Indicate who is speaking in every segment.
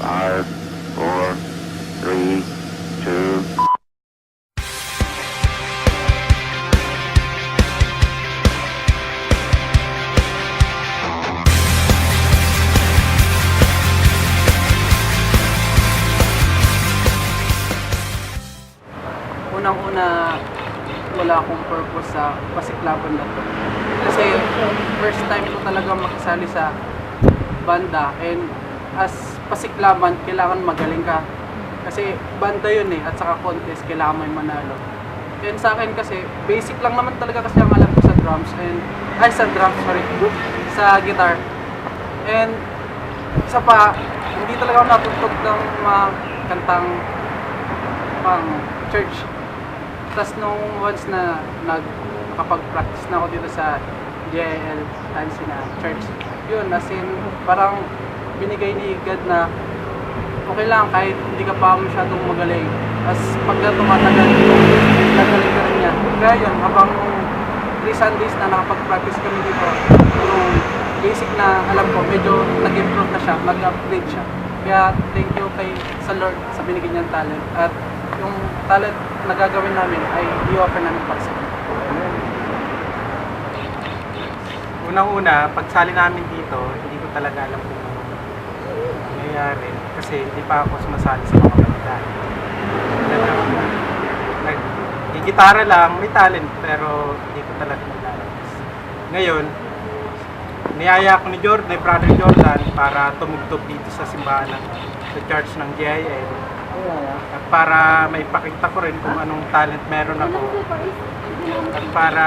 Speaker 1: 5, 4, 3, 2.
Speaker 2: Unang-una, wala akong purpose sa pasiklaban na to. Kasi first time ko talaga makisali sa banda, and as pasiklaban, kailangan magaling ka. Kasi banda yun at saka contest, kailangan may manalo. And sa akin kasi, basic lang naman talaga kasi ang alam ko sa drums, sa guitar. And isa pa, hindi talaga ako natutog ng mga kantang pang church. Tapos nung once na nakapag-practice na ako dito sa JIL Fancy na church, yun, as in, parang binigay ni God na okay lang kahit hindi ka pa masyadong magaling. Tapos pag tumatagal, gagaling ka rin niya. Kaya yun, habang 3 Sundays na nakapag-practice kami dito, yung basic na alam ko, medyo nag-improve na siya, nag-upgrade siya. Kaya thank you sa Lord sa binigyan niyang talent. At yung talent na gagawin namin ay i-offer namin para sa inyo.
Speaker 3: Unang-una, pagsali namin dito, hindi ko talaga alam kung ano nangyayari kasi hindi pa ako sumasali sa mga banda. Gitara lang, may talent pero hindi ko talaga nalalabas. Ngayon, niyaya ako ni Brother Jordan para tumugtog dito sa simbahan sa church ng JIL. At para maipakita ko rin kung anong talent meron ako. At para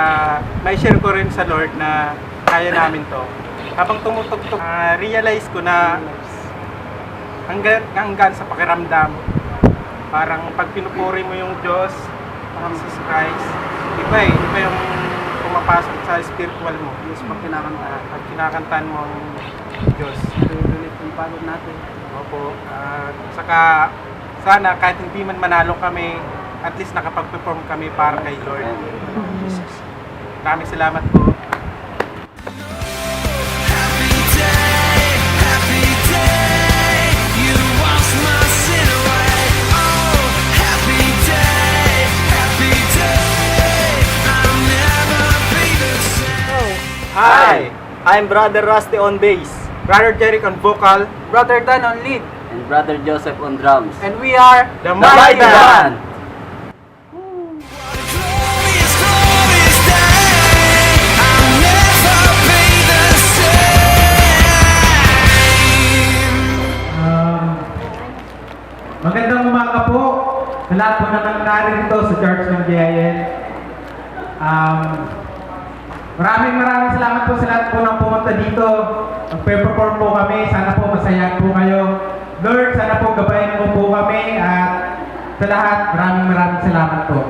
Speaker 3: mai-share ko rin sa Lord na kaya namin to. Habang tumutugtog, realize ko na hanggang sa pakiramdam. Parang pag pinupuri mo yung Diyos, Jesus Christ, iba yung pumapasok sa spiritual mo.
Speaker 2: Yes, pag kinakantahan.
Speaker 3: Pag kinakantahan mo ang Diyos.
Speaker 2: Ulit yung pagod natin.
Speaker 3: Opo. Saka sana kahit hindi man manalo kami, at least nakapag-perform kami para kay Lord. Maraming salamat po.
Speaker 4: Hi! I'm Brother Rusty on bass.
Speaker 3: Brother Jeric on vocal.
Speaker 2: Brother Dan on lead.
Speaker 4: And Brother Joseph on drums.
Speaker 2: And we are
Speaker 3: The
Speaker 4: Mighty
Speaker 3: Mighty Band!
Speaker 4: Band!
Speaker 3: Magandang umaga po sa lahat po na narito sa Church ng JIL. Maraming salamat po sa lahat po ng pumunta dito. Magpe-perform po kami. Sana po masaya po kayo. Lord, sana po gabayan mo po kami. At sa lahat, maraming salamat po.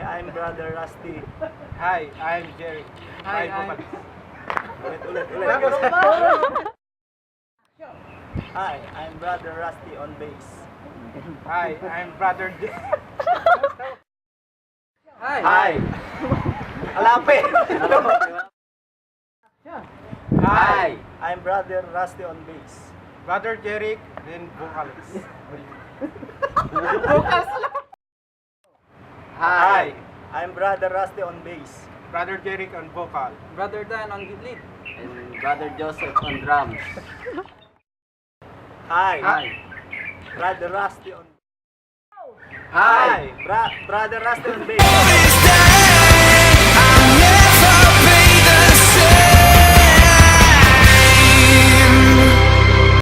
Speaker 4: I'm Brother Rusty.
Speaker 3: Hi, I'm Jerry.
Speaker 2: Hi,
Speaker 3: Bye,
Speaker 2: I'm-
Speaker 3: vocalist.
Speaker 4: Ulit. Hi, I'm Brother Rusty on bass.
Speaker 3: Hi, I'm Brother
Speaker 2: Hi.
Speaker 4: Hi. Alapit. Hi, I'm Brother Rusty on bass.
Speaker 3: Brother Jeric, then vocalist.
Speaker 4: Hi, I'm Brother Rusty on bass.
Speaker 3: Brother Jeric on vocal.
Speaker 2: Brother Dan on lead.
Speaker 4: And Brother Joseph on drums. Hi, Brother Rusty on. Hi, Brother Rusty on bass.